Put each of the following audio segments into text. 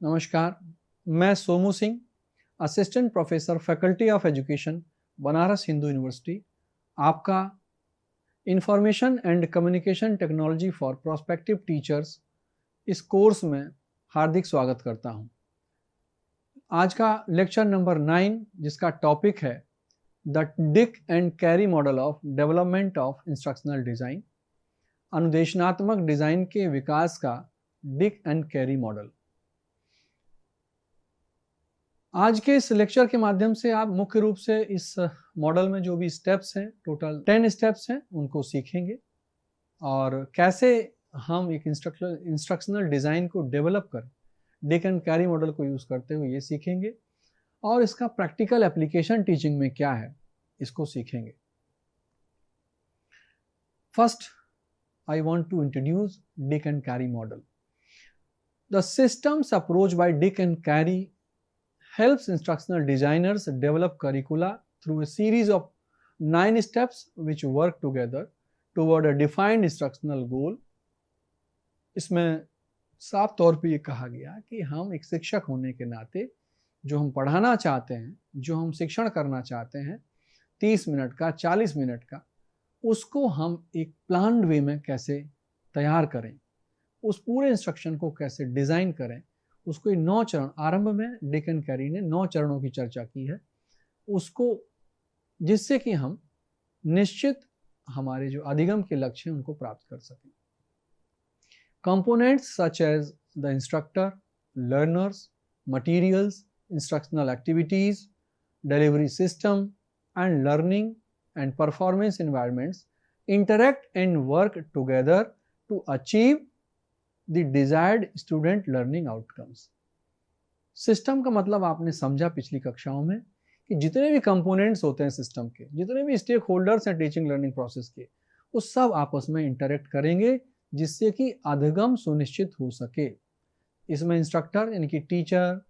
नमस्कार, मैं Somu Singh, assistant professor faculty of education, Banaras Hindu university, आपका information and communication technology for prospective teachers इस course में हार्दिक स्वागत करता हूं। आज का लेक्चर नंबर 9 जिसका टॉपिक है the Dick and Carey model of development of instructional design, अनुदेशनात्मक डिज़ाइन के विकास का डिक एंड कैरी मॉडल। आज के इस लेक्चर के माध्यम से आप मुख्य रूप से इस मॉडल में जो भी स्टेप्स हैं, टोटल 10 स्टेप्स हैं, उनको सीखेंगे और कैसे हम एक इंस्ट्रक्शनल डिज़ाइन को डेवलप करें, डिक एंड कैरी मॉडल को यूज़ करते हुए ये सीखेंगे और इसका प्रैक्टिकल एप्लीकेशन टीचिंग में क्या है इसको सीखेंगे। First, I want to introduce Dick and Carey model. The systems approach by Dick and Carey helps instructional designers develop curricula through a series of 9 steps which work together toward a defined instructional goal. इसमें साफ तौर पे ये कहा गया कि हम एक शिक्षक होने के नाते जो हम पढ़ाना चाहते हैं, जो हम शिक्षण करना चाहते हैं 30 मिनट का, 40 मिनट का, उसको हम एक प्लान्ड वे में कैसे तैयार करें, उस पूरे इंस्ट्रक्शन को कैसे डिज़ाइन करें, उसको 9 चरण, आरंभ में डिक एंड कैरी ने 9 चरणों की चर्चा की है, उसको जिससे कि हम निश्चित हमारे जो अधिगम के लक्ष्य हैं उनको प्राप्त कर सकें। Components such as the instructor, learners, materials, instructional activities, delivery system and learning and performance environments interact and work together to achieve the desired student learning outcomes. System का मतलब आपने समझा पिछली कक्षाओं में कि जितने भी कंपोनेंट्स होते हैं सिस्टम के, जितने भी स्टेक होल्डर्स हैं टीचिंग लर्निंग प्रोसेस के, वो सब आपस में इंटरेक्ट करेंगे जिससे कि अधिगम सुनिश्चित हो सके। इसमें इंस्ट्रक्टर यानी कि टीचर,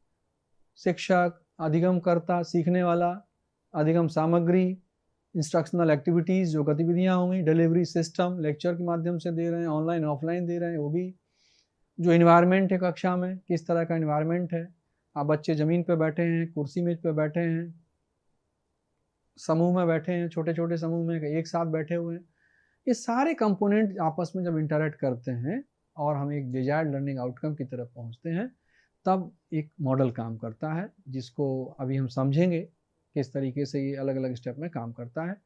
शिक्षक, अधिगमकर्ता, सीखने वाला, अधिगम सामग्री, इंस्ट्रक्शनल एक्टिविटीज़ जो गतिविधियाँ होंगी, डिलीवरी सिस्टम लेक्चर के माध्यम से दे रहे हैं, ऑनलाइन ऑफलाइन दे रहे हैं, वो भी, जो इन्वायरमेंट है कक्षा में, किस तरह का इन्वायरमेंट है, आप बच्चे ज़मीन पे बैठे हैं, कुर्सी मेज पे बैठे हैं, समूह में बैठे हैं, छोटे छोटे समूह में एक साथ बैठे हुए हैं, ये सारे कंपोनेंट आपस में जब इंटरेक्ट करते हैं और हम एक डिजायर्ड लर्निंग आउटकम की तरफ पहुँचते हैं, तब एक मॉडल काम करता है जिसको अभी हम समझेंगे किस तरीके से ये अलग अलग स्टेप में काम करता है।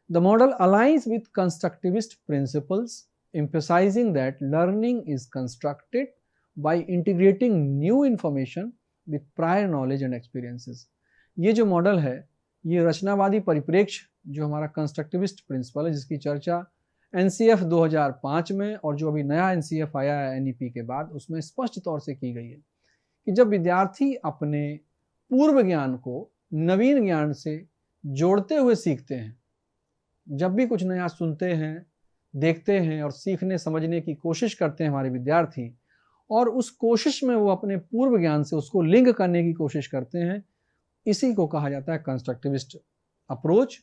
The model aligns with constructivist principles, emphasizing that learning is constructed by integrating new information with prior knowledge and experiences. ये जो मॉडल है, ये रचनावादी परिप्रेक्ष्य जो हमारा कंस्ट्रक्टिविस्ट प्रिंसिपल है, जिसकी चर्चा NCF 2005 में और जो अभी नया NCF आया है NEP के बाद, उसमें स्पष्ट तौर से की गई है कि जब विद्यार्थी अपने पूर्व ज्ञान को नवीन ज्ञान से जोड़ते हुए सीखते हैं, जब भी कुछ नया सुनते हैं, देखते हैं और सीखने समझने की कोशिश करते हैं हमारे विद्यार्थी, और उस कोशिश में वो अपने पूर्व ज्ञान से उसको लिंक करने की कोशिश करते हैं, इसी को कहा जाता है कंस्ट्रक्टिविस्ट अप्रोच।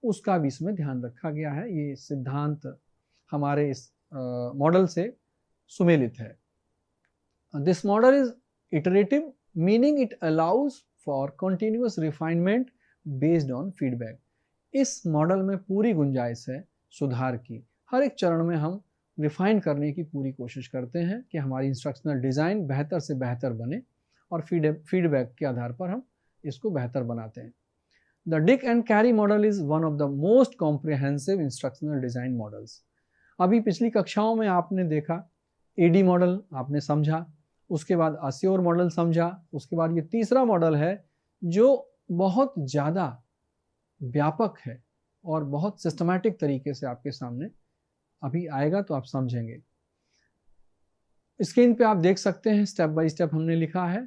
उसका भी इसमें ध्यान रखा गया है। ये सिद्धांत हमारे इस मॉडल से सुमेलित है। This model is iterative, meaning it allows for continuous refinement based on feedback. इस मॉडल में पूरी गुंजाइश है सुधार की। हर एक चरण में हम रिफाइन करने की पूरी कोशिश करते हैं कि हमारी इंस्ट्रक्शनल डिज़ाइन बेहतर से बेहतर बने और फीडबैक के आधार पर हम इसको बेहतर बनाते हैं। The Dick and Carey model is one of the most comprehensive instructional design models. अभी पिछली कक्षाओं में आपने देखा AD मॉडल आपने समझा, उसके बाद अस्योर मॉडल समझा, उसके बाद ये तीसरा मॉडल है जो बहुत ज़्यादा व्यापक है और बहुत सिस्टमैटिक तरीके से आपके सामने अभी आएगा तो आप समझेंगे। स्क्रीन पे आप देख सकते हैं, स्टेप बाय स्टेप हमने लिखा है।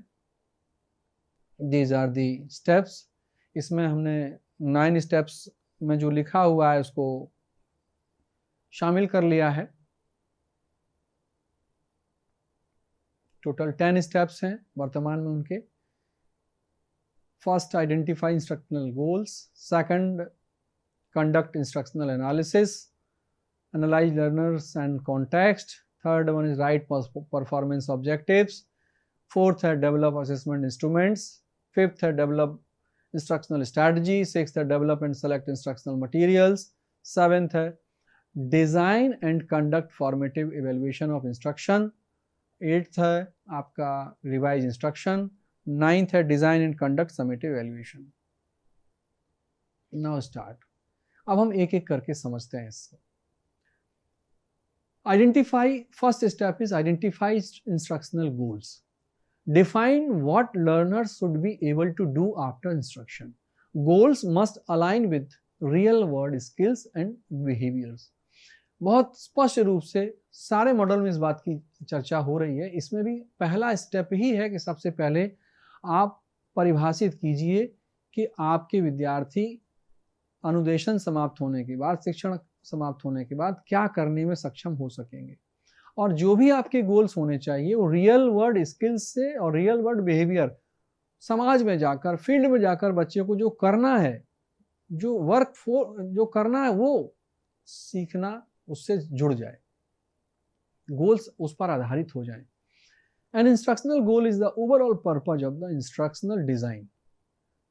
These are the steps. इसमें हमने 9 स्टेप्स में जो लिखा हुआ है उसको शामिल कर लिया है। टोटल 10 स्टेप्स हैं वर्तमान में उनके। First, identify instructional goals. Second, conduct instructional analysis, analyse learners and context. Third one is write performance objectives. Fourth है डेवलप असेसमेंट इंस्ट्रूमेंट्स, फिफ्थ है डेवलप इंस्ट्रक्शनल स्ट्रैटेजी, सिक्स्थ है develop and select instructional materials, seventh है design and conduct formative evaluation of instruction, eighth है आपका revise instruction, ninth है design and conduct summative evaluation. Now start. अब हम एक एक करके समझते हैं इससे। Identify, first step is identify instructional goals. Define what learners should be able to do after instruction. Goals must align with real world skills and behaviors. बहुत स्पष्ट रूप से सारे मॉडल में इस बात की चर्चा हो रही है। इसमें भी पहला स्टेप ही है कि सबसे पहले आप परिभाषित कीजिए कि आपके विद्यार्थी अनुदेशन समाप्त होने के बाद, शिक्षण समाप्त होने के बाद क्या करने में सक्षम हो सकेंगे, और जो भी आपके गोल्स होने चाहिए वो रियल वर्ल्ड स्किल्स से और रियल वर्ल्ड बिहेवियर, समाज में जाकर, फील्ड में जाकर बच्चे को जो करना है, जो वर्क जो करना है वो सीखना, उससे जुड़ जाए, गोल्स उस पर आधारित हो जाए। An instructional goal is the overall purpose of the instructional design.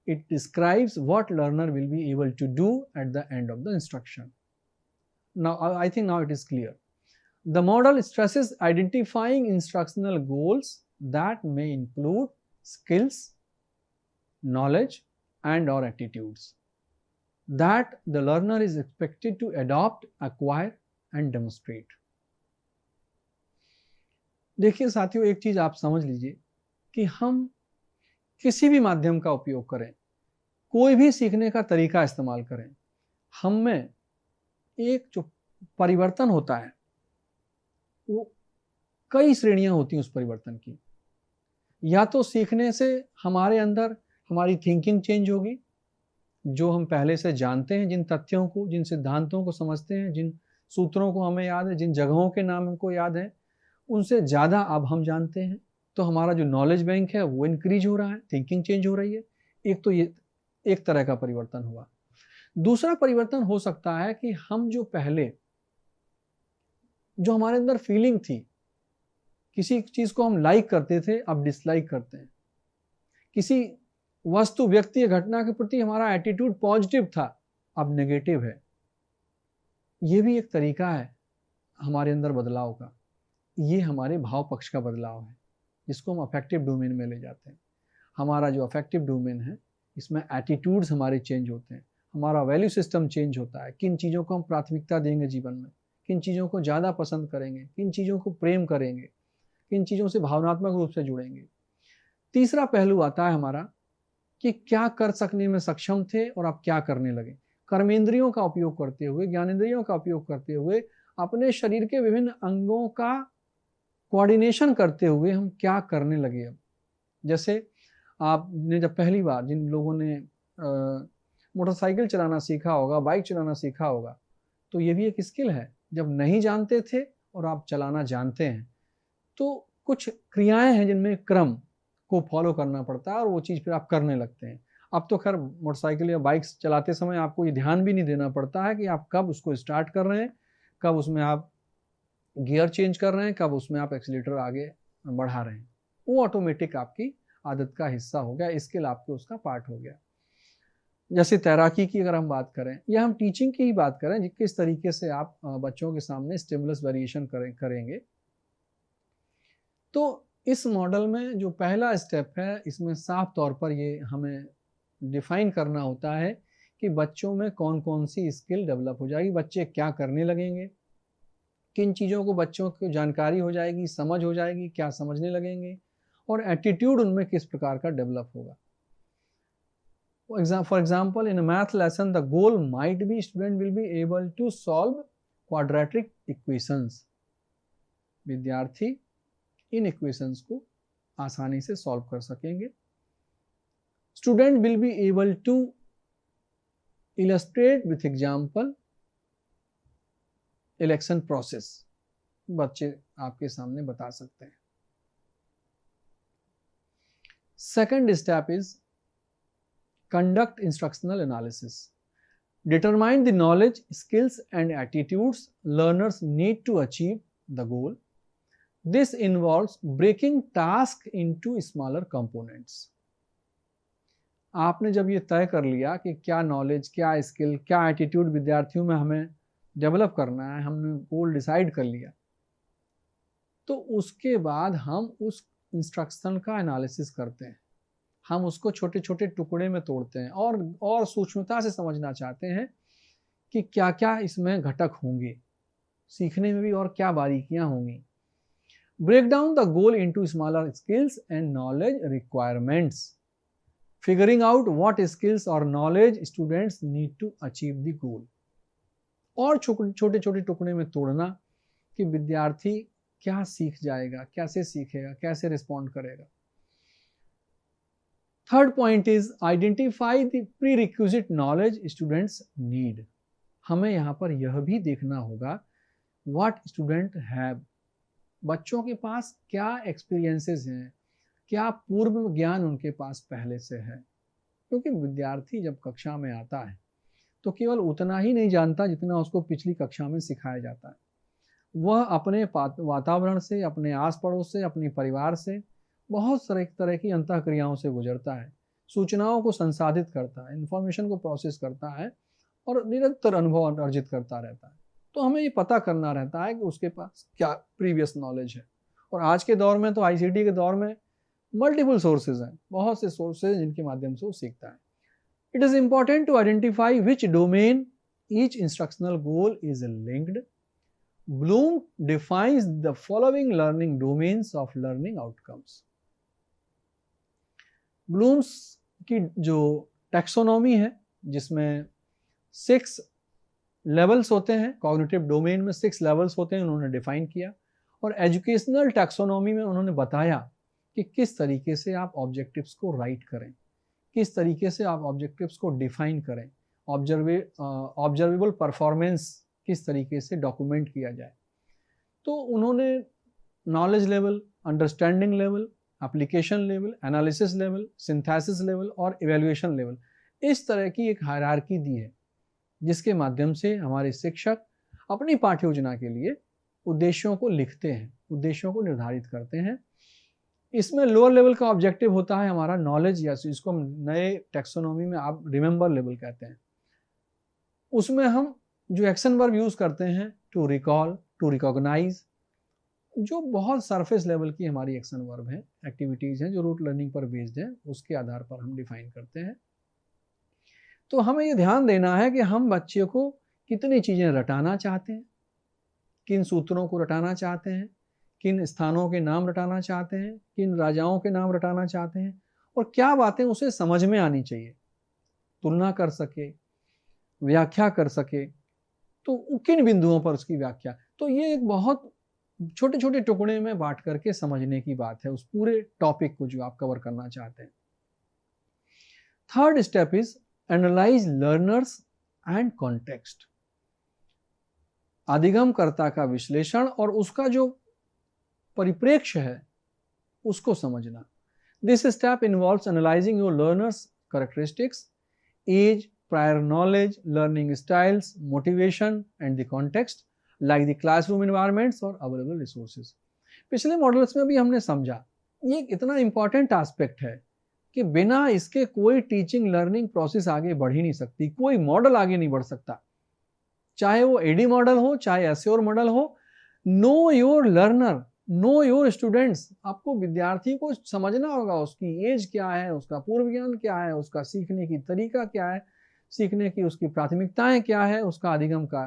It describes what learner will be able to do at the end of the instruction. Now, I think now it is clear. The model stresses identifying instructional goals that may include skills, knowledge, and/or attitudes that the learner is expected to adopt, acquire, and demonstrate. देखिए साथियों, एक चीज आप समझ लीजिए कि हम किसी भी माध्यम का उपयोग करें, कोई भी सीखने का तरीका इस्तेमाल करें, हम में एक जो परिवर्तन होता है वो कई श्रेणियां होती हैं उस परिवर्तन की। या तो सीखने से हमारे अंदर हमारी थिंकिंग चेंज होगी, जो हम पहले से जानते हैं, जिन तथ्यों को, जिन सिद्धांतों को समझते हैं, जिन सूत्रों को हमें याद है, जिन जगहों के नाम हमको याद है, उनसे ज़्यादा अब हम जानते हैं, तो हमारा जो नॉलेज बैंक है वो इंक्रीज हो रहा है, थिंकिंग चेंज हो रही है। एक तो ये एक तरह का परिवर्तन हुआ। दूसरा परिवर्तन हो सकता है कि हम जो पहले, जो हमारे अंदर फीलिंग थी, किसी चीज को हम लाइक करते थे, अब डिसलाइक करते हैं। किसी वस्तु, व्यक्ति या घटना के प्रति हमारा एटीट्यूड पॉजिटिव था, अब नेगेटिव है। ये भी एक तरीका है हमारे अंदर बदलाव का। ये हमारे भाव पक्ष का बदलाव है, जिसको हम अफेक्टिव डोमेन में ले जाते हैं। हमारा जो अफेक्टिव डोमेन है, इसमें एटीट्यूड्स हमारे चेंज होते हैं, हमारा वैल्यू सिस्टम चेंज होता है। किन चीज़ों को हम प्राथमिकता देंगे जीवन में, किन चीज़ों को ज़्यादा पसंद करेंगे, किन चीज़ों को प्रेम करेंगे, किन चीज़ों से भावनात्मक रूप से जुड़ेंगे। तीसरा पहलू आता है हमारा कि क्या कर सकने में सक्षम थे और आप क्या करने लगे। कर्मेंद्रियों का उपयोग करते हुए, ज्ञानेंद्रियों का उपयोग करते हुए, अपने शरीर के विभिन्न अंगों का कोऑर्डिनेशन करते हुए हम क्या करने लगे। अब जैसे आपने जब पहली बार, जिन लोगों ने मोटरसाइकिल चलाना सीखा होगा, बाइक चलाना सीखा होगा, तो ये भी एक स्किल है। जब नहीं जानते थे और आप चलाना जानते हैं, तो कुछ क्रियाएं हैं जिनमें क्रम को फॉलो करना पड़ता है और वो चीज़ फिर आप करने लगते हैं। अब तो खैर मोटरसाइकिल या बाइक चलाते समय आपको ये ध्यान भी नहीं देना पड़ता है कि आप कब उसको स्टार्ट कर रहे हैं, कब उसमें आप गियर चेंज कर रहे हैं, कब उसमें आप एक्सीलेटर आगे बढ़ा रहे हैं। वो ऑटोमेटिक आपकी आदत का हिस्सा हो गया, स्किल आपके उसका पार्ट हो गया। जैसे तैराकी की अगर हम बात करें, या हम टीचिंग की ही बात करें, किस तरीके से आप बच्चों के सामने स्टिमुलस वेरिएशन करेंगे, तो इस मॉडल में जो पहला स्टेप है, इसमें साफ तौर पर ये हमें डिफाइन करना होता है कि बच्चों में कौन कौन सी स्किल डेवलप हो जाएगी, बच्चे क्या करने लगेंगे, किन चीज़ों को बच्चों को जानकारी हो जाएगी, समझ हो जाएगी, क्या समझने लगेंगे, और एटीट्यूड उनमें किस प्रकार का डेवलप होगा। For example, in a math lesson, the goal might be student will be able to solve quadratic equations. विद्यार्थी इन इक्वेशंस को आसानी से सॉल्व कर सकेंगे। Student will be able to illustrate with example election process. बच्चे आपके सामने बता सकते हैं। Second step is conduct instructional analysis. Determine the knowledge, skills, and attitudes learners need to achieve the goal. This involves breaking task into smaller components. आपने जब ये तय कर लिया कि क्या नॉलेज, क्या स्किल, क्या एटीट्यूड विद्यार्थियों में हमें डेवलप करना है, हमने गोल डिसाइड कर लिया, तो उसके बाद हम उस इंस्ट्रक्शन का एनालिसिस करते हैं। हम उसको छोटे छोटे टुकड़े में तोड़ते हैं और सूक्ष्मता से समझना चाहते हैं कि क्या क्या इसमें घटक होंगे, सीखने में भी और क्या बारीकियां होंगी। Break down the goal into smaller skills and knowledge requirements, figuring out what skills और knowledge students need to achieve the goal. और छोटे छोटे टुकड़े में तोड़ना कि विद्यार्थी क्या सीख जाएगा, कैसे सीखेगा, कैसे रिस्पॉन्ड करेगा। Third point is identify the prerequisite knowledge students need. हमें यहाँ पर यह भी देखना होगा व्हाट स्टूडेंट हैव, बच्चों के पास क्या एक्सपीरियंसेस हैं, क्या पूर्व ज्ञान उनके पास पहले से है। क्योंकि विद्यार्थी जब कक्षा में आता है तो केवल उतना ही नहीं जानता जितना उसको पिछली कक्षा में सिखाया जाता है। वह अपने वातावरण से, अपने आस पड़ोस से, अपने परिवार से बहुत तरह की अंतःक्रियाओं से गुजरता है, सूचनाओं को संसाधित करता है, इंफॉर्मेशन को प्रोसेस करता है और निरंतर अनुभव अर्जित करता रहता है। तो हमें ये पता करना रहता है कि उसके पास क्या प्रीवियस नॉलेज है। और आज के दौर में तो आईसीटी के दौर में मल्टीपल सोर्सेज हैं, बहुत से सोर्सेज जिनके माध्यम से वो सीखता है। It is important to identify which domain each instructional goal is linked. Bloom defines the following learning domains of learning outcomes. Bloom's की जो टैक्सोनॉमी है, जिसमें 6 लेवल्स होते हैं, कॉग्निटिव डोमेन में 6 लेवल्स होते हैं, उन्होंने डिफाइन किया। और एजुकेशनल टैक्सोनॉमी में उन्होंने बताया कि किस तरीके से आप ऑब्जेक्टिव्स को राइट करें, किस तरीके से आप ऑब्जेक्टिव्स को डिफाइन करें, ऑब्जर्वेबल परफॉर्मेंस किस तरीके से डॉक्यूमेंट किया जाए। तो उन्होंने knowledge level, understanding level, application level, analysis level, synthesis level और इवैल्यूएशन लेवल, इस तरह की एक हायरार्की दी है, जिसके माध्यम से हमारे शिक्षक अपनी पाठ्य योजना के लिए उद्देश्यों को लिखते हैं, उद्देश्यों को निर्धारित करते हैं। इसमें लोअर लेवल का ऑब्जेक्टिव होता है हमारा नॉलेज, या इसको हम नए टैक्सोनॉमी में आप रिमेंबर लेवल कहते हैं। उसमें हम जो एक्शन वर्ब यूज करते हैं, टू रिकॉल, टू रिकॉग्नाइज, जो बहुत सरफेस लेवल की हमारी एक्शन वर्ब है, एक्टिविटीज हैं जो रूट लर्निंग पर बेस्ड है, उसके आधार पर हम डिफाइन करते हैं। तो हमें ये ध्यान देना है कि हम बच्चे को कितनी चीजें रटाना चाहते हैं, किन सूत्रों को रटाना चाहते हैं, किन स्थानों के नाम रटाना चाहते हैं, किन राजाओं के नाम रटाना चाहते हैं, और क्या बातें उसे समझ में आनी चाहिए, तुलना कर सके, व्याख्या कर सके, तो किन बिंदुओं पर उसकी व्याख्या। तो ये एक बहुत छोटे छोटे टुकड़े में बांट करके समझने की बात है उस पूरे टॉपिक को जो आप कवर करना चाहते हैं। Third step is analyse learners and context. अधिगमकर्ता का विश्लेषण और उसका जो परिप्रेक्ष्य है उसको समझना। This step involves analysing your learners characteristics, age, prior knowledge, learning styles, motivation and the context like the classroom environments और available resources। पिछले मॉडल्स में भी हमने समझा ये इतना इंपॉर्टेंट एस्पेक्ट है कि बिना इसके कोई टीचिंग लर्निंग प्रोसेस आगे बढ़ ही नहीं सकती, कोई मॉडल आगे नहीं बढ़ सकता, चाहे वो एडी मॉडल हो, चाहे एस्योर मॉडल हो। Know your learner, know your students. आपको विद्यार्थी को समझना होगा, उसकी एज क्या है, उसका पूर्व ज्ञान क्या है, उसका सीखने की तरीका क्या है, सीखने की उसकी प्राथमिकताएं क्या है, उसका अधिगम का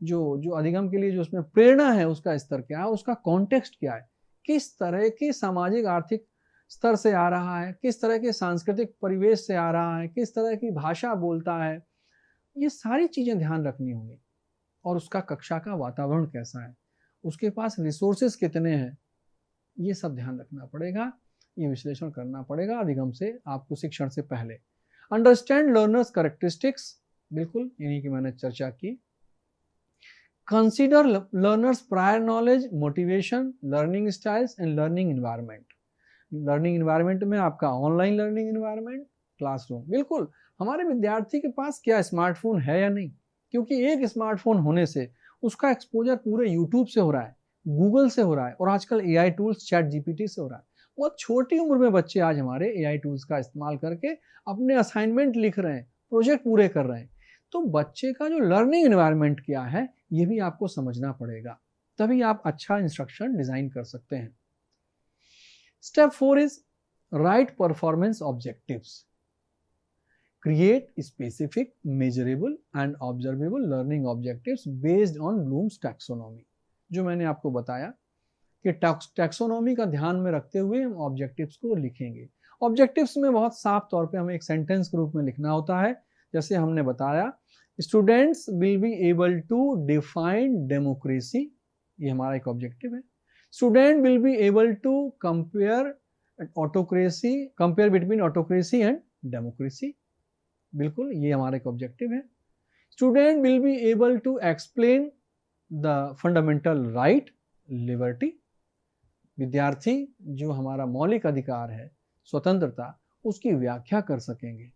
जो अधिगम के लिए जो उसमें प्रेरणा है उसका स्तर क्या है, उसका कॉन्टेक्स्ट क्या है, किस तरह की सामाजिक आर्थिक स्तर से आ रहा है, किस तरह के सांस्कृतिक परिवेश से आ रहा है, किस तरह की भाषा बोलता है, ये सारी चीजें ध्यान रखनी होंगी। और उसका कक्षा का वातावरण कैसा है, उसके पास रिसोर्सेस कितने हैं, ये सब ध्यान रखना पड़ेगा, ये विश्लेषण करना पड़ेगा अधिगम से, आपको शिक्षण से पहले। अंडरस्टैंड लर्नर्स कैरेक्टरिस्टिक्स, बिल्कुल यानी कि मैंने चर्चा की। Consider learners prior knowledge, motivation, learning styles and learning environment. Learning environment में आपका ऑनलाइन लर्निंग इन्वायरमेंट, क्लासरूम, बिल्कुल हमारे विद्यार्थी के पास क्या स्मार्टफोन है या नहीं, क्योंकि एक स्मार्टफोन होने से उसका एक्सपोजर पूरे यूट्यूब से हो रहा है, गूगल से हो रहा है और आजकल एआई टूल्स चैट जीपीटी से हो रहा है। बहुत छोटी उम्र में बच्चे आज हमारे एआई टूल्स का इस्तेमाल करके अपने असाइनमेंट लिख रहे हैं, प्रोजेक्ट पूरे कर रहे हैं। तो बच्चे का जो लर्निंग एनवायरनमेंट क्या है ये भी आपको समझना पड़ेगा, तभी आप अच्छा इंस्ट्रक्शन डिजाइन कर सकते हैं। Step 4 is write performance objectives. Create specific, measurable and observable learning objectives based on Bloom's taxonomy। जो मैंने आपको बताया कि टैक्सोनॉमी का ध्यान में रखते हुए हम ऑब्जेक्टिव्स को लिखेंगे। ऑब्जेक्टिव्स में बहुत साफ तौर पे हमें एक सेंटेंस के रूप में लिखना होता है। जैसे हमने बताया, students will be able to define democracy, ये हमारा एक ऑब्जेक्टिव है। Student will be able to compare between autocracy and democracy, बिल्कुल ये हमारा एक ऑब्जेक्टिव है। Student will be able to explain the fundamental right liberty, विद्यार्थी जो हमारा मौलिक अधिकार है स्वतंत्रता, उसकी व्याख्या कर सकेंगे।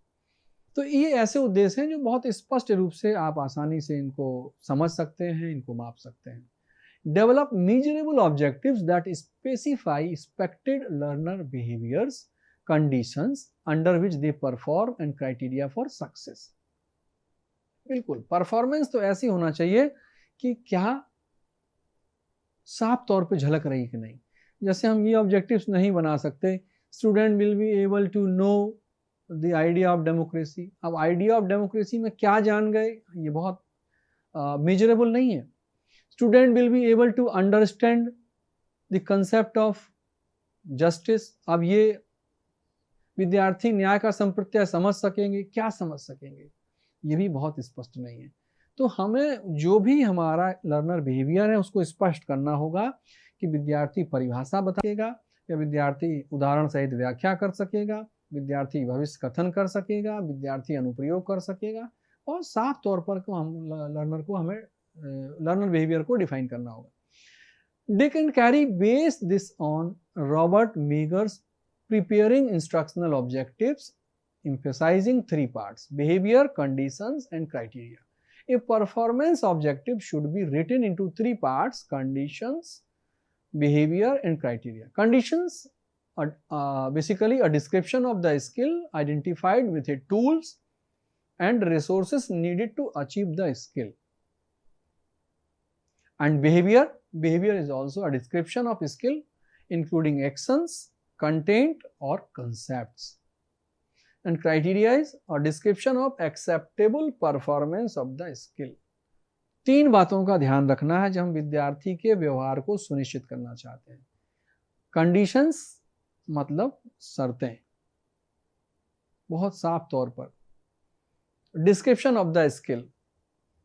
तो ये ऐसे उद्देश्य हैं जो बहुत स्पष्ट रूप से आप आसानी से इनको समझ सकते हैं, इनको माप सकते हैं। Develop measurable objectives that specify expected learner behaviours, conditions under which they perform and criteria for success। बिल्कुल परफॉर्मेंस तो ऐसी होना चाहिए कि क्या साफ तौर पे झलक रही कि नहीं। जैसे हम ये ऑब्जेक्टिव्स नहीं बना सकते, student will be able to know the idea of democracy. अब आइडिया ऑफ डेमोक्रेसी में क्या जान गए, ये बहुत मेजरेबल नहीं है। Student will be able to understand the concept of justice, अब ये विद्यार्थी न्याय का संप्रत्यय समझ सकेंगे, क्या समझ सकेंगे, ये भी बहुत स्पष्ट नहीं है। तो हमें जो भी हमारा लर्नर बिहेवियर है उसको स्पष्ट करना होगा कि विद्यार्थी परिभाषा बताएगा या विद्यार्थी उदाहरण सहित व्याख्या कर सकेगा, विद्यार्थी भविष्य कथन कर सकेगा, विद्यार्थी अनुप्रयोग कर सकेगा, और साफ तौर पर हमें लर्नर बिहेवियर को डिफाइन करना होगा। Dick and carry base this on Robert मेगर्स preparing instructional objectives, emphasizing 3 parts: behavior, conditions and criteria। A performance objective should be written into 3 parts: conditions, behavior and criteria। Conditions are basically a description of the skill identified with the tools and resources needed to achieve the skill। And behavior is also a description of skill including actions, content or concepts। And criteria is a description of acceptable performance of the skill। 3 बातों का ध्यान रखना है जब हम विद्यार्थी के व्यवहार को सुनिश्चित करना चाहते हैं। कंडीशंस मतलब शर्तें, बहुत साफ तौर पर। डिस्क्रिप्शन ऑफ द स्किल,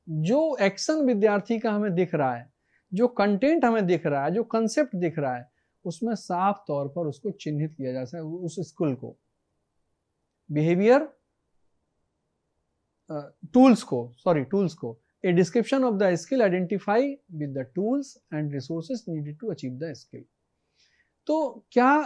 जो एक्शन विद्यार्थी का हमें दिख रहा है, जो कंटेंट हमें दिख रहा है, जो कंसेप्ट दिख रहा है, उसमें साफ तौर पर उसको चिन्हित किया जा सकता है उस स्किल को। बिहेवियर टूल्स को a description of the skill identify with the tools and resources needed to achieve the skill. तो क्या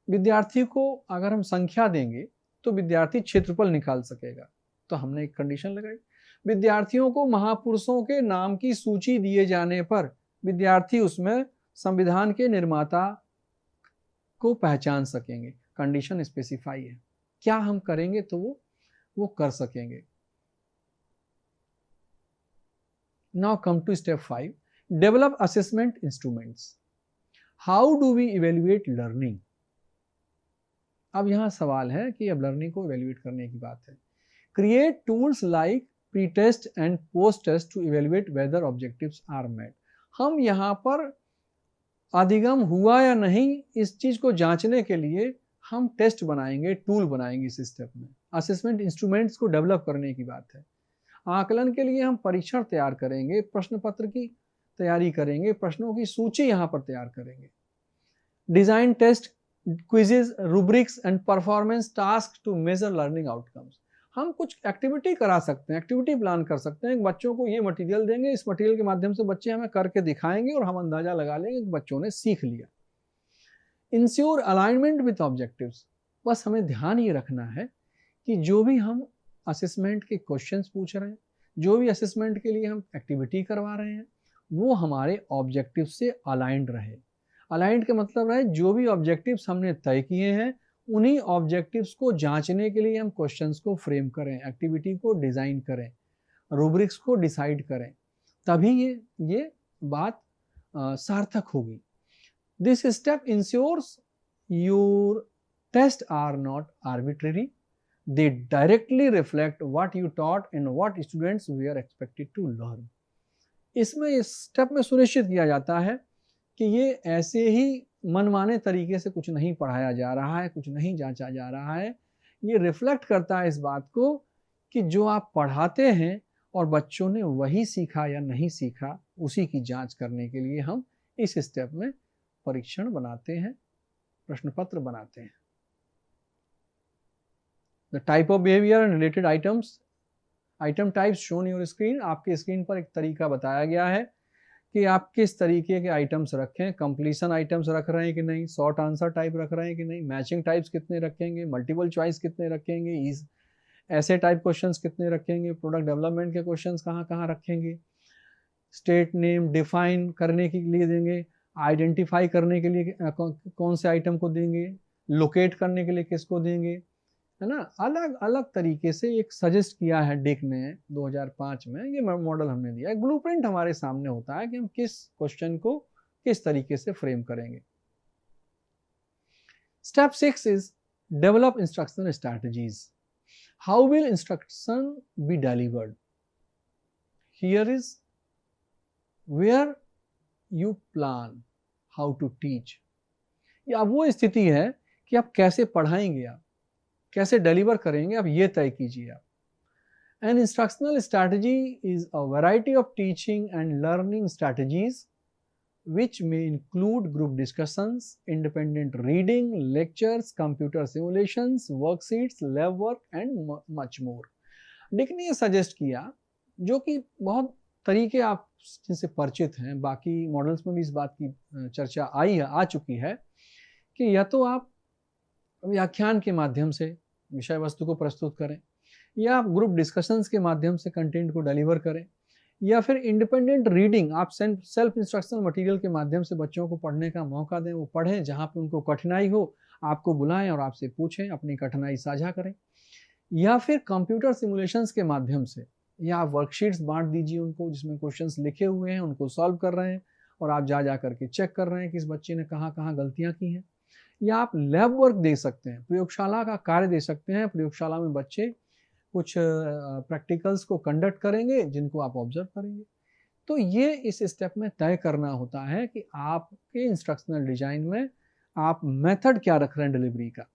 विद्यार्थी को अगर हम संख्या देंगे तो विद्यार्थी क्षेत्रफल निकाल सकेगा, तो हमने एक कंडीशन लगाई। विद्यार्थियों को महापुरुषों के नाम की सूची दिए जाने पर विद्यार्थी उसमें संविधान के निर्माता को पहचान सकेंगे। कंडीशन स्पेसिफाई है, क्या हम करेंगे तो वो कर सकेंगे। Now come to step 5, develop assessment instruments. How do we evaluate learning. अब यहां सवाल है कि अब लर्निंग को इवेल्युएट करने की बात है। Create tools like pre test and post test to evaluate whether objectives are met. हम यहां पर अधिगम हुआ या नहीं इस चीज को जांचने के लिए हम टेस्ट बनाएंगे, टूल बनाएंगे इस स्टेप में। असेसमेंट इंस्ट्रूमेंट्स को डेवलप करने की बात है। आकलन के लिए हम परीक्षण तैयार करेंगे, प्रश्न पत्र की तैयारी करेंगे, प्रश्नों की सूची यहाँ पर तैयार करेंगे। Design test, quizzes, rubrics and performance task to measure learning outcomes. हम कुछ एक्टिविटी करा सकते हैं, एक्टिविटी प्लान कर सकते हैं। बच्चों को ये मटेरियल देंगे, इस मटेरियल के माध्यम से बच्चे हमें करके दिखाएंगे और हम अंदाजा लगा लेंगे कि बच्चों ने सीख लिया। Ensure alignment with objectives. बस हमें ध्यान ये रखना है कि जो भी हम असेसमेंट के क्वेश्चंस पूछ रहे हैं, जो भी असेसमेंट के लिए हम एक्टिविटी करवा रहे हैं, वो हमारे ऑब्जेक्टिव से अलाइंड रहे। अलाइंड का मतलब है जो भी ऑब्जेक्टिव्स हमने तय किए हैं उन्हीं ऑब्जेक्टिव्स को जांचने के लिए हम क्वेश्चंस को फ्रेम करें, एक्टिविटी को डिजाइन करें, रूब्रिक्स को डिसाइड करें, तभी ये बात सार्थक होगी। This step ensures your test are not arbitrary, they directly reflect what you taught and what students were expected to learn। इसमें इस स्टेप में सुनिश्चित किया जाता है कि ये ऐसे ही मनमाने तरीके से कुछ नहीं पढ़ाया जा रहा है, कुछ नहीं जांचा जा रहा है। ये रिफ्लेक्ट करता है इस बात को कि जो आप पढ़ाते हैं और बच्चों ने वही सीखा या नहीं सीखा, उसी की जांच करने के लिए हम इस स्टेप में परीक्षण बनाते हैं, प्रश्न पत्र बनाते हैं। The type of behavior and related items, item types shown your screen। आपके स्क्रीन पर एक तरीका बताया गया है कि आप किस तरीके के आइटम्स रखें। कंप्लीशन आइटम्स रख रहे हैं कि नहीं, शॉर्ट आंसर टाइप रख रहे हैं कि नहीं, मैचिंग टाइप्स कितने रखेंगे, मल्टीपल चॉइस कितने रखेंगे, ऐसे टाइप क्वेश्चंस कितने रखेंगे, प्रोडक्ट डेवलपमेंट के क्वेश्चंस कहाँ कहाँ रखेंगे, स्टेट नेम डिफाइन करने के लिए देंगे, आइडेंटिफाई करने के लिए कौन से आइटम को देंगे, लोकेट करने के लिए किसको देंगे, है ना। अलग अलग तरीके से एक सजेस्ट किया है डिक ने 2005 में, ये मॉडल हमने दिया है। ब्लूप्रिंट हमारे सामने होता है कि हम किस क्वेश्चन को किस तरीके से फ्रेम करेंगे। Step 6 is develop instructional strategies. How will instruction be delivered? Here is where you plan how to teach. या वो स्थिति है कि आप कैसे पढ़ाएंगे, आप कैसे डिलीवर करेंगे, आप ये तय कीजिए। आप an instructional strategy is a variety of teaching and learning strategies which may include group discussions, independent reading, lectures, computer simulations, worksheets, lab work and much more। Dick ने ये सजेस्ट किया, जो कि बहुत तरीके आप जिनसे परिचित हैं, बाकी मॉडल्स में भी इस बात की चर्चा आ चुकी है कि या तो आप व्याख्यान के माध्यम से विषय वस्तु को प्रस्तुत करें, या आप ग्रुप डिस्कशंस के माध्यम से कंटेंट को डिलीवर करें, या फिर इंडिपेंडेंट रीडिंग, आप सेल्फ इंस्ट्रक्शनल मटेरियल के माध्यम से बच्चों को पढ़ने का मौका दें, वो पढ़ें, जहां पे उनको कठिनाई हो आपको बुलाएं और आपसे पूछें, अपनी कठिनाई साझा करें। या फिर कंप्यूटर सिमुलेशंस के माध्यम से, या आप वर्कशीट्स बांट दीजिए उनको जिसमें क्वेश्चंस लिखे हुए हैं, उनको सॉल्व कर रहे हैं और आप जा करके चेक कर रहे हैं कि इस बच्चे ने कहाँ कहाँ गलतियां की हैं। या आप लैब वर्क दे सकते हैं, प्रयोगशाला का कार्य दे सकते हैं। प्रयोगशाला में बच्चे कुछ प्रैक्टिकल्स को कंडक्ट करेंगे जिनको आप ऑब्जर्व करेंगे। तो ये इस स्टेप में तय करना होता है कि आपके इंस्ट्रक्शनल डिजाइन में आप मेथड क्या रख रहे हैं डिलीवरी का,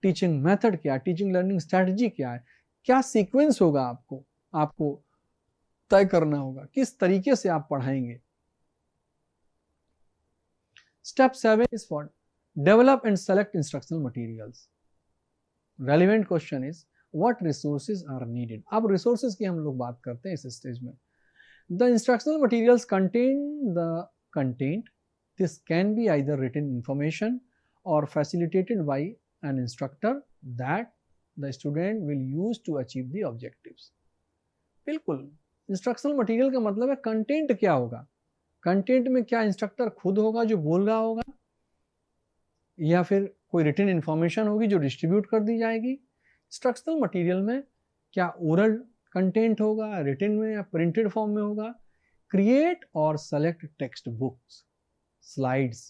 टीचिंग मेथड क्या, टीचिंग लर्निंग स्ट्रैटेजी क्या है, क्या सीक्वेंस होगा आपको तय करना होगा, किस तरीके से आप पढ़ाएंगे। Step 7 is for develop and select instructional materials. Relevant question is what resources are needed। अब resources की हम लोग बात करते हैं इस स्टेज में। The instructional materials contain the content। This can be either written information or facilitated by an instructor that the student will use to achieve the objectives। बिल्कुल, इंस्ट्रक्शनल मटेरियल का मतलब है कंटेंट क्या होगा। कंटेंट में क्या instructor खुद होगा जो बोल रहा होगा, या फिर कोई रिटन इंफॉर्मेशन होगी जो डिस्ट्रीब्यूट कर दी जाएगी। इंस्ट्रक्शनल मटेरियल में क्या ओरल कंटेंट होगा, रिटन में या प्रिंटेड फॉर्म में होगा। क्रिएट और select text books, slides,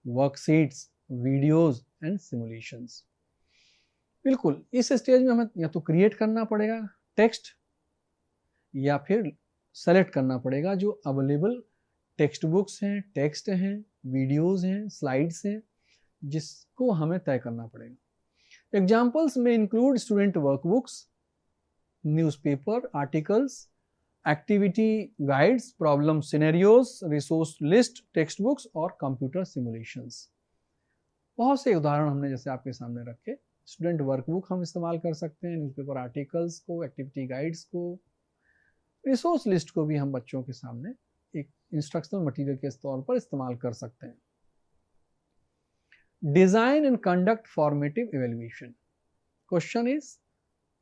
worksheets, videos and simulations. बिल्कुल, इस स्टेज में हमें या तो क्रिएट करना पड़ेगा टेक्स्ट, या फिर सेलेक्ट करना पड़ेगा जो अवेलेबल टेक्स्ट बुक्स हैं, टेक्स्ट हैं, वीडियोस हैं, स्लाइड्स हैं, जिसको हमें तय करना पड़ेगा। Examples may include student workbooks, newspaper articles, activity guides, problem scenarios, resource list, textbooks और computer simulations। बहुत से उदाहरण हमने जैसे आपके सामने रखे। स्टूडेंट वर्कबुक हम इस्तेमाल कर सकते हैं, न्यूज़पेपर आर्टिकल्स को, एक्टिविटी गाइड्स को, रिसोर्स लिस्ट को भी हम बच्चों के सामने एक इंस्ट्रक्शनल मटेरियल के तौर पर इस्तेमाल कर सकते हैं। Design and conduct formative evaluation। Question is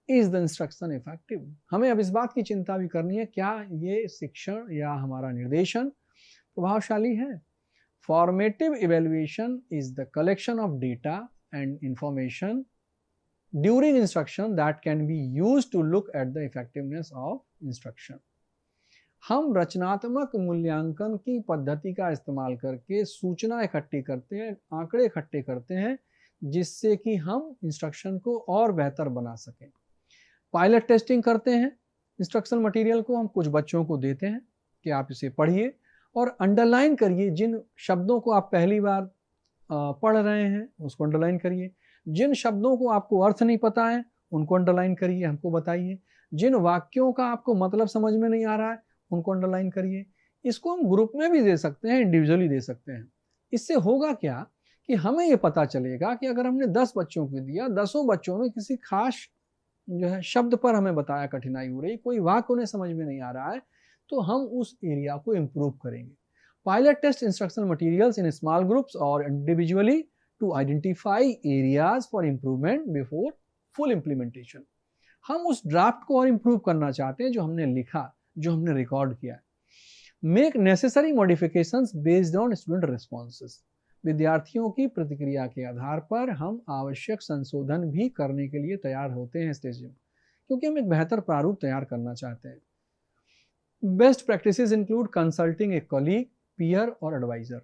is the instruction effective. हमें अब इस बात की चिंता भी करनी है, क्या ये शिक्षण या हमारा निर्देशन प्रभावशाली है। Formative evaluation is the collection of data and information during instruction that can be used to look at the effectiveness of instruction. हम रचनात्मक मूल्यांकन की पद्धति का इस्तेमाल करके सूचना इकट्ठी करते हैं, आंकड़े इकट्ठे करते हैं, जिससे कि हम इंस्ट्रक्शन को और बेहतर बना सकें। पायलट टेस्टिंग करते हैं, इंस्ट्रक्शन मटेरियल को हम कुछ बच्चों को देते हैं कि आप इसे पढ़िए और अंडरलाइन करिए। जिन शब्दों को आप पहली बार पढ़ रहे हैं उसको अंडरलाइन करिए, जिन शब्दों को आपको अर्थ नहीं पता है उनको अंडरलाइन करिए, हमको बताइए। जिन वाक्यों का आपको मतलब समझ में नहीं आ रहा है उनको अंडरलाइन करिए। इसको हम ग्रुप में भी दे सकते हैं, इंडिविजुअली दे सकते हैं। इससे होगा क्या कि हमें ये पता चलेगा कि अगर हमने 10 बच्चों को दिया, 10 बच्चों ने किसी खास जो है शब्द पर हमें बताया कठिनाई हो रही, कोई वाक्य उन्हें समझ में नहीं आ रहा है, तो हम उस एरिया को इम्प्रूव करेंगे। Pilot test instructional materials in small groups और individually to identify areas for improvement before full implementation. हम उस ड्राफ्ट को और इम्प्रूव करना चाहते हैं जो हमने लिखा, जो हमने रिकॉर्ड किया है। Make necessary modifications based on student responses. विद्यार्थियों की प्रतिक्रिया के आधार पर हम आवश्यक संशोधन भी करने के लिए तैयार होते हैं स्टेज में, क्योंकि हम एक बेहतर प्रारूप तैयार करना चाहते हैं। Best practices include consulting a colleague, peer और एडवाइजर।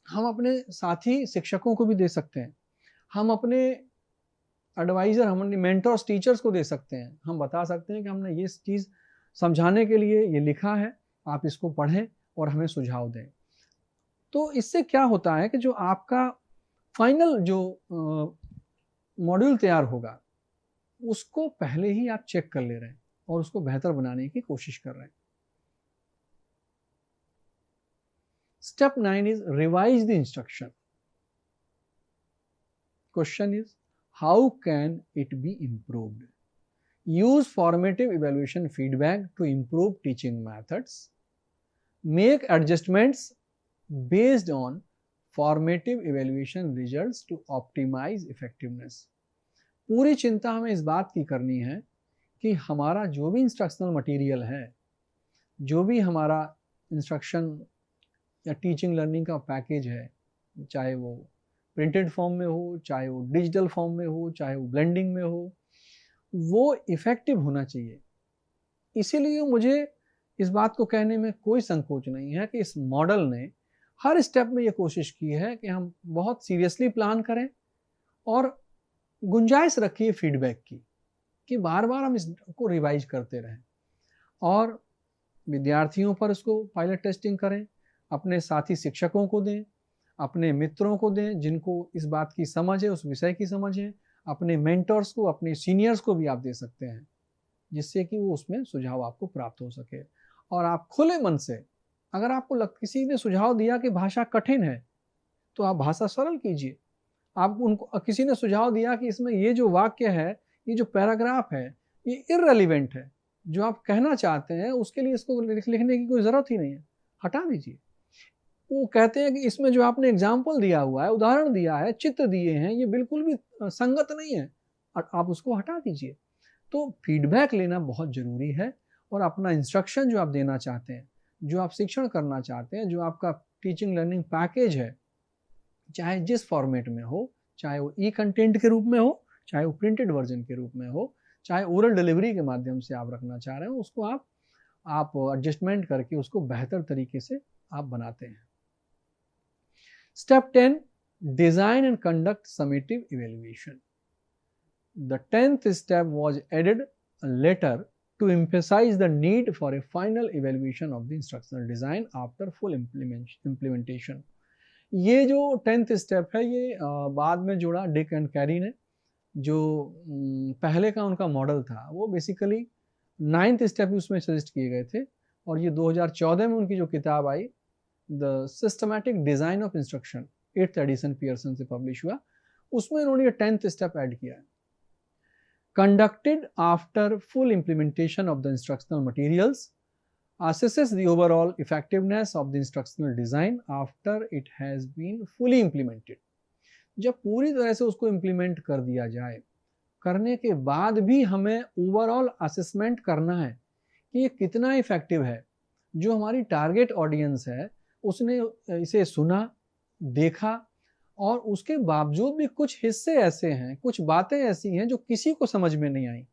हम अपने साथी शिक्षकों को भी दे सकते हैं, हम अपने एडवाइजर, हम अपने मेंटर्स, टीचर्स को दे सकते हैं। हम बता सकते हैं कि हमने ये चीज़ समझाने के लिए ये लिखा है, आप इसको पढ़ें और हमें सुझाव दें। तो इससे क्या होता है कि जो आपका फाइनल जो मॉड्यूल तैयार होगा उसको पहले ही आप चेक कर ले रहे हैं और उसको बेहतर बनाने की कोशिश कर रहे हैं। Step 9 is revise the instruction. Question is, how can it be improved? Use formative evaluation feedback to improve teaching methods. Make adjustments based on formative evaluation results to optimize effectiveness. पूरी चिंता हमें इस बात की करनी है कि हमारा जो भी इंस्ट्रक्शनल मटेरियल है, जो भी हमारा इंस्ट्रक्शन या टीचिंग लर्निंग का पैकेज है, चाहे वो प्रिंटेड फॉर्म में हो, चाहे वो डिजिटल फॉर्म में हो, चाहे वो ब्लेंडिंग में हो, वो इफ़ेक्टिव होना चाहिए। इसीलिए मुझे इस बात को कहने में कोई संकोच नहीं है कि इस मॉडल ने हर स्टेप में ये कोशिश की है कि हम बहुत सीरियसली प्लान करें और गुंजाइश रखिए फीडबैक की, कि बार बार हम इसको रिवाइज करते रहें और विद्यार्थियों पर इसको पायलट टेस्टिंग करें, अपने साथी शिक्षकों को दें, अपने मित्रों को दें जिनको इस बात की समझ है, उस विषय की समझ है, अपने मेंटर्स को, अपने सीनियर्स को भी आप दे सकते हैं, जिससे कि वो उसमें सुझाव आपको प्राप्त हो सके। और आप खुले मन से, अगर आपको किसी ने सुझाव दिया कि भाषा कठिन है तो आप भाषा सरल कीजिए। आप उनको, किसी ने सुझाव दिया कि इसमें ये जो वाक्य है, ये जो पैराग्राफ है, ये इररिलेवेंट है, जो आप कहना चाहते हैं उसके लिए इसको लिखने की कोई ज़रूरत ही नहीं है, हटा दीजिए। वो कहते हैं कि इसमें जो आपने एग्जाम्पल दिया हुआ है, उदाहरण दिया है, चित्र दिए हैं, ये बिल्कुल भी संगत नहीं है, आप उसको हटा दीजिए। तो फीडबैक लेना बहुत ज़रूरी है और अपना इंस्ट्रक्शन जो आप देना चाहते हैं, जो आप शिक्षण करना चाहते हैं, जो आपका टीचिंग लर्निंग पैकेज है, चाहे जिस फॉर्मेट में हो, चाहे वो ई कंटेंट के रूप में हो, चाहे वो प्रिंटेड वर्जन के रूप में हो, चाहे ओरल डिलीवरी के माध्यम से आप रखना चाह रहे हो, उसको आप एडजस्टमेंट करके उसको बेहतर तरीके से आप बनाते हैं। Step 10, design and conduct summative evaluation. The 10th step was added later to emphasize the need for a final evaluation of the instructional design after full implementation. ये जो 10th step है, ये बाद में जोड़ा डिक एंड कैरी ने। जो पहले का उनका मॉडल था वो बेसिकली 9th स्टेप उसमें सजेस्ट किए गए थे, और ये 2014 में उनकी जो किताब आई the systematic design of instruction, 8th edition Pearson से पब्लिश हुआ, उसमें इन्होंने ये 10th स्टेप ऐड किया है। Conducted after full implementation of the instructional materials, assesses the overall effectiveness of the instructional design after it has been fully implemented. जब पूरी तरह से उसको इम्प्लीमेंट कर दिया जाए करने के बाद भी हमें ओवरऑल असेसमेंट करना है कि ये कितना इफेक्टिव है। जो हमारी टारगेट ऑडियंस है उसने इसे सुना, देखा, और उसके बावजूद भी कुछ हिस्से ऐसे हैं, कुछ बातें ऐसी हैं जो किसी को समझ में नहीं आई,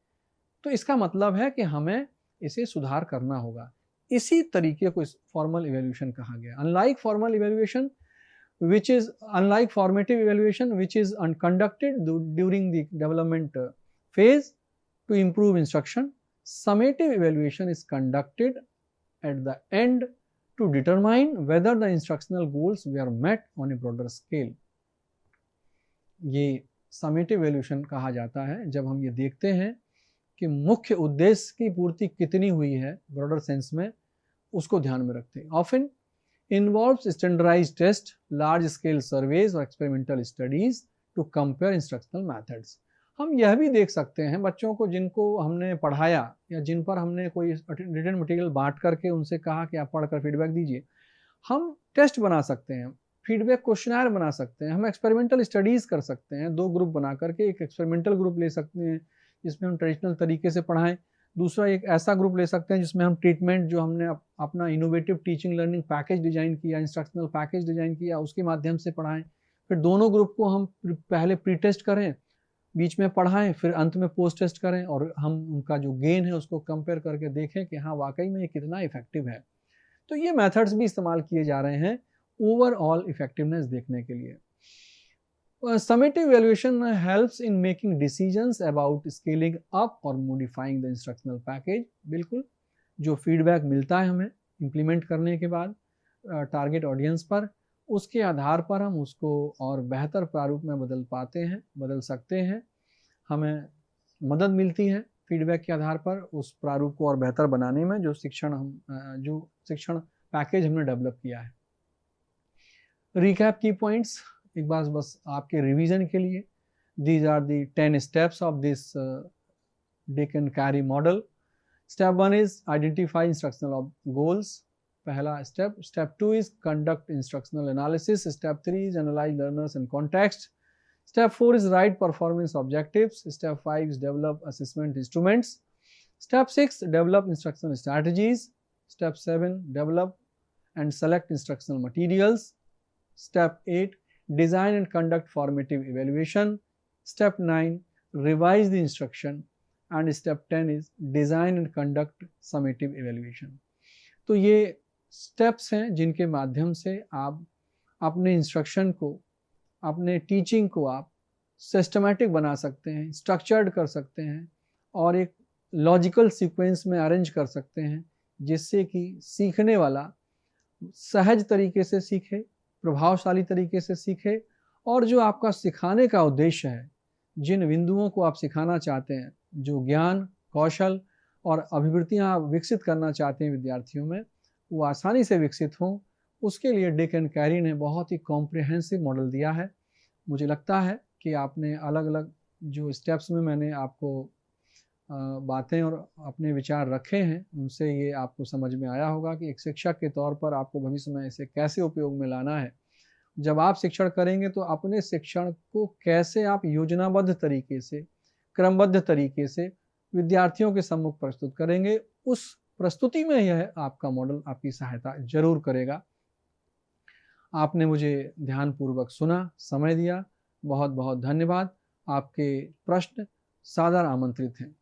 तो इसका मतलब है कि हमें इसे सुधार करना होगा। इसी तरीके को फॉर्मल इवैल्यूएशन कहा गया। Unlike formal evaluation which is unlike formative evaluation which is conducted during the development phase to improve instruction, summative evaluation is conducted at the end to determine whether the instructional goals were met on a broader scale. ये summative evaluation कहा जाता है जब हम ये देखते हैं कि मुख्य उद्देश्य की पूर्ति कितनी हुई है ब्रॉडर सेंस में, उसको ध्यान में रखते हैं। Often involves standardized test, large scale surveys और experimental studies to compare instructional methods. हम यह भी देख सकते हैं बच्चों को जिनको हमने पढ़ाया या जिन पर हमने कोई रिटन मटेरियल बांट करके उनसे कहा कि आप पढ़कर फीडबैक दीजिए, हम टेस्ट बना सकते हैं, फीडबैक क्वेश्चनर बना सकते हैं, हम एक्सपेरिमेंटल स्टडीज कर सकते हैं। 2 ग्रुप बना करके एक एक्सपेरिमेंटल ग्रुप ले सकते हैं जिसमें हम ट्रेडिशनल तरीके से पढ़ाएं, दूसरा एक ऐसा ग्रुप ले सकते हैं जिसमें हम ट्रीटमेंट, जो हमने अपना innovative teaching learning package design किया, इंस्ट्रक्शनल पैकेज डिजाइन किया, उसके माध्यम से पढ़ाएं। फिर दोनों ग्रुप को हम पहले प्री टेस्ट करें, बीच में पढ़ाएं, फिर अंत में पोस्ट टेस्ट करें और हम उनका जो गेन है उसको कंपेयर करके देखें कि हाँ वाकई में ये कितना इफेक्टिव है। तो ये मेथड्स भी इस्तेमाल किए जा रहे हैं ओवरऑल इफेक्टिवनेस देखने के लिए। Summative evaluation helps in making decisions about scaling up or modifying the instructional package. बिल्कुल, जो फीडबैक मिलता है हमें इम्प्लीमेंट करने के बाद टारगेट ऑडियंस पर, उसके आधार पर हम उसको और बेहतर प्रारूप में बदल सकते हैं। हमें मदद मिलती है फीडबैक के आधार पर उस प्रारूप को और बेहतर बनाने में जो शिक्षण पैकेज हमने डेवलप किया है। रिकैप की पॉइंट्स एक बार बस आपके रिवीजन के लिए, these are the 10 steps of this Dick and Carey model. Step 1 is identify instructional goals, पहला step. Step 2 is conduct instructional analysis. Step 3 is analyze learners and context. Step 4 is write performance objectives. Step 5 is develop assessment instruments. Step 6 develop instructional strategies. Step 7 develop and select instructional materials. Step 8 design and conduct formative evaluation. Step 9 revise the instruction. And step 10 is design and conduct summative evaluation. तो ये steps हैं जिनके माध्यम से आप अपने instruction को, अपने टीचिंग को आप सिस्टमैटिक बना सकते हैं, स्ट्रक्चर्ड कर सकते हैं और एक लॉजिकल सीक्वेंस में अरेंज कर सकते हैं, जिससे कि सीखने वाला सहज तरीके से सीखे, प्रभावशाली तरीके से सीखे, और जो आपका सिखाने का उद्देश्य है, जिन बिंदुओं को आप सिखाना चाहते हैं, जो ज्ञान, कौशल और अभिवृत्तियां आप विकसित करना चाहते हैं विद्यार्थियों में, वो आसानी से विकसित हों, उसके लिए डिक एंड कैरी ने बहुत ही कॉम्प्रिहेंसिव मॉडल दिया है। मुझे लगता है कि आपने अलग अलग जो स्टेप्स में मैंने आपको बातें और अपने विचार रखे हैं, उनसे ये आपको समझ में आया होगा कि एक शिक्षक के तौर पर आपको भविष्य में इसे कैसे उपयोग में लाना है। जब आप शिक्षण करेंगे तो अपने शिक्षण को कैसे आप योजनाबद्ध तरीके से, क्रमबद्ध तरीके से विद्यार्थियों के सम्मुख प्रस्तुत करेंगे, उस प्रस्तुति में यह आपका मॉडल आपकी सहायता जरूर करेगा। आपने मुझे ध्यानपूर्वक सुना, समय दिया, बहुत बहुत धन्यवाद। आपके प्रश्न सादर आमंत्रित हैं।